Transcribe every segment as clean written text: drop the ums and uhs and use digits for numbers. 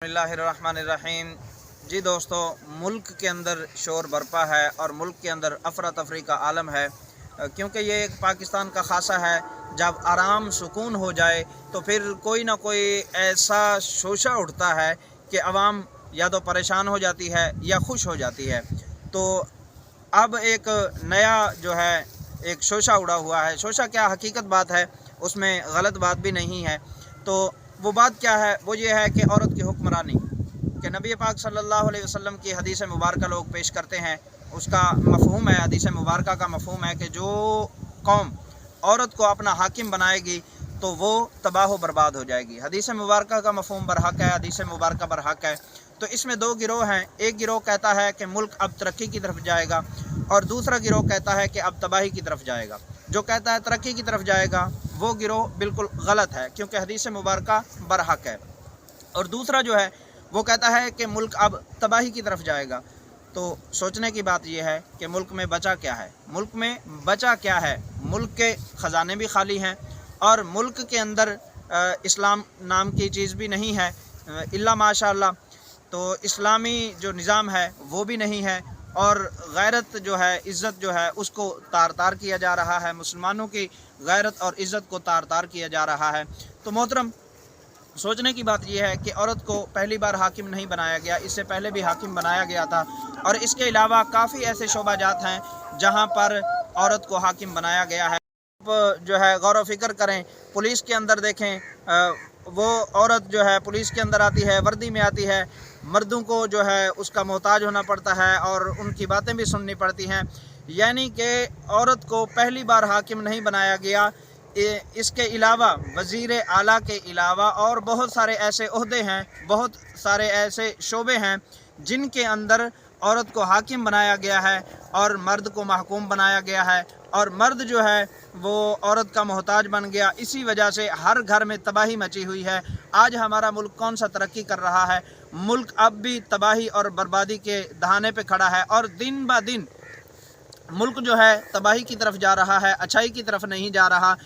बिस्मिल्लाहिर्रहमानिर्रहीम। जी दोस्तों, मुल्क के अंदर शोर बरपा है और मुल्क के अंदर अफरा तफरी का आलम है, क्योंकि ये एक पाकिस्तान का खासा है। जब आराम सुकून हो जाए तो फिर कोई ना कोई ऐसा शोशा उठता है कि अवाम या तो परेशान हो जाती है या खुश हो जाती है। तो अब एक नया जो है एक शोशा उड़ा हुआ है। शोशा क्या, हकीकत बात है, उसमें गलत बात भी नहीं है। तो वो बात क्या है, वो ये है कि औरत की हुक्मरानी, कि नबी पाक सल्लल्लाहु अलैहि वसल्लम की हदीस मुबारक लोग पेश करते हैं। उसका मफहूम है, हदीस मुबारक का मफहूम है कि जो कौम औरत को अपना हाकिम बनाएगी तो वो तबाह बर्बाद हो जाएगी। हदीस मुबारक का मफहूम बरहक है, हदीस मुबारक बरहक है। तो इसमें दो गिरोह हैं। एक गिरोह कहता है कि मुल्क अब तरक्की की तरफ जाएगा और दूसरा गिरोह कहता है कि अब तबाही की तरफ जाएगा। जो कहता है तरक्की की तरफ जाएगा वो गिरोह बिल्कुल गलत है, क्योंकि हदीस मुबारक बरहक है। और दूसरा जो है वो कहता है कि मुल्क अब तबाही की तरफ जाएगा। तो सोचने की बात यह है कि मुल्क में बचा क्या है। मुल्क में बचा क्या है? मुल्क के ख़जाने भी खाली हैं और मुल्क के अंदर इस्लाम नाम की चीज़ भी नहीं है, इल्ला माशाअल्लाह। तो इस्लामी जो निज़ाम है वो भी नहीं है और गैरत जो है, इज़्ज़त जो है, उसको तार तार किया जा रहा है। मुसलमानों की गैरत और इज़्ज़त को तार तार किया जा रहा है। तो मोहतरम, सोचने की बात यह है कि औरत को पहली बार हाकिम नहीं बनाया गया, इससे पहले भी हाकिम बनाया गया था। और इसके अलावा काफ़ी ऐसे शोबाजात हैं जहाँ पर औरत को हाकिम बनाया गया है। आप जो है गौर व फिक्र करें, पुलिस के अंदर देखें, वो औरत जो है पुलिस के अंदर आती है, वर्दी में आती है, मर्दों को जो है उसका मोहताज होना पड़ता है और उनकी बातें भी सुननी पड़ती हैं। यानी कि औरत को पहली बार हाकिम नहीं बनाया गया। इसके अलावा वज़ीर आला के अलावा और बहुत सारे ऐसे ओहदे हैं, बहुत सारे ऐसे शोबे हैं जिनके अंदर औरत को हाकिम बनाया गया है और मर्द को महकूम बनाया गया है। और मर्द जो है वो औरत का मोहताज बन गया। इसी वजह से हर घर में तबाही मची हुई है। आज हमारा मुल्क कौन सा तरक्की कर रहा है? मुल्क अब भी तबाही और बर्बादी के दहाने पे खड़ा है और दिन ब दिन मुल्क जो है तबाही की तरफ जा रहा है, अच्छाई की तरफ नहीं जा रहा।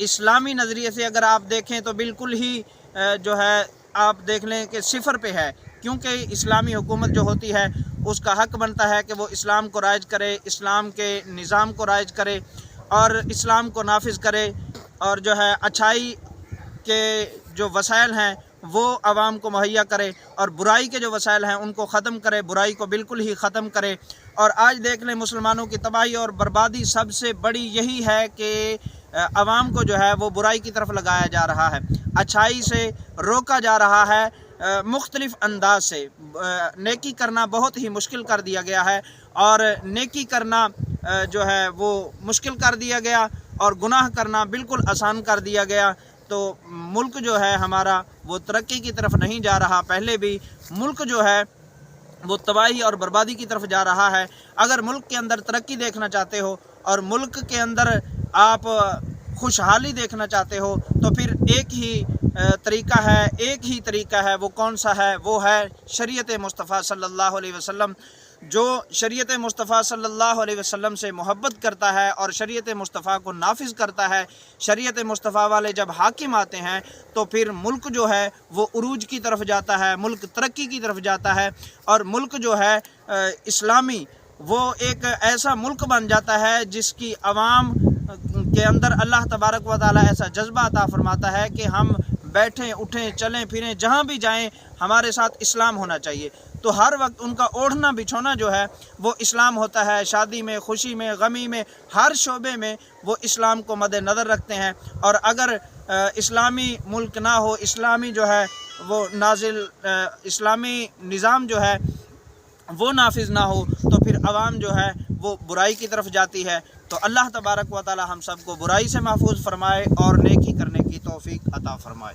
इस्लामी नज़रिए से अगर आप देखें तो बिल्कुल ही जो है आप देख लें कि सिफर पे है, क्योंकि इस्लामी हुकूमत जो होती है उसका हक बनता है कि वो इस्लाम को राइज करे, इस्लाम के निज़ाम को राइज करे और इस्लाम को नाफिज करे और जो है अच्छाई के जो वसाइल हैं वो आवाम को मुहैया करे और बुराई के जो वसाइल हैं उनको ख़त्म करे, बुराई को बिल्कुल ही ख़त्म करे। और आज देख लें मुसलमानों की तबाही और बर्बादी सबसे बड़ी यही है कि आवाम को जो है वो बुराई की तरफ लगाया जा रहा है, अच्छाई से रोका जा रहा है। मुख्तलिफ़ अंदाज से नेकी करना बहुत ही मुश्किल कर दिया गया है और नेकी करना जो है वो मुश्किल कर दिया गया और गुनाह करना बिल्कुल आसान कर दिया गया। तो मुल्क जो है हमारा वो तरक्की की तरफ नहीं जा रहा, पहले भी मुल्क जो है वो तबाही और बर्बादी की तरफ जा रहा है। अगर मुल्क के अंदर तरक्की देखना चाहते हो और मुल्क के अंदर आप खुशहाली देखना चाहते हो तो फिर एक ही तरीका है, एक ही तरीका है। वो कौन सा है? वो है शरीयत मुस्तफ़ा सल्लल्लाहु अलैहि वसल्लम। जो शरीयत मुस्तफ़ा सल्लल्लाहु अलैहि वसल्लम से मोहब्बत करता है और शरीयत मुस्तफ़ा को नाफिज करता है, शरीयत मुस्तफ़ा वाले जब हाकिम आते हैं तो फिर मुल्क जो है वो उरूज की तरफ जाता है, मुल्क तरक्की की तरफ जाता है और मुल्क जो है इस्लामी वो एक ऐसा मुल्क बन जाता है जिसकी आवाम के अंदर अल्लाह तबारक व तआला ऐसा जज्बा अता फरमाता है कि हम बैठें, उठें, चलें फिरें, जहाँ भी जाएं हमारे साथ इस्लाम होना चाहिए। तो हर वक्त उनका ओढ़ना बिछोना जो है वो इस्लाम होता है। शादी में, खुशी में, गमी में, हर शोबे में वो इस्लाम को मद्देनज़र रखते हैं। और अगर इस्लामी मुल्क ना हो, इस्लामी जो है वो नाजिल इस्लामी निज़ाम जो है वो नाफिज ना हो तो फिर आवाम जो है वो बुराई की तरफ जाती है। तो अल्लाह तबारक व तआला हम सबको बुराई से महफूज फरमाए और नेकी करने की तौफीक अता फरमाए।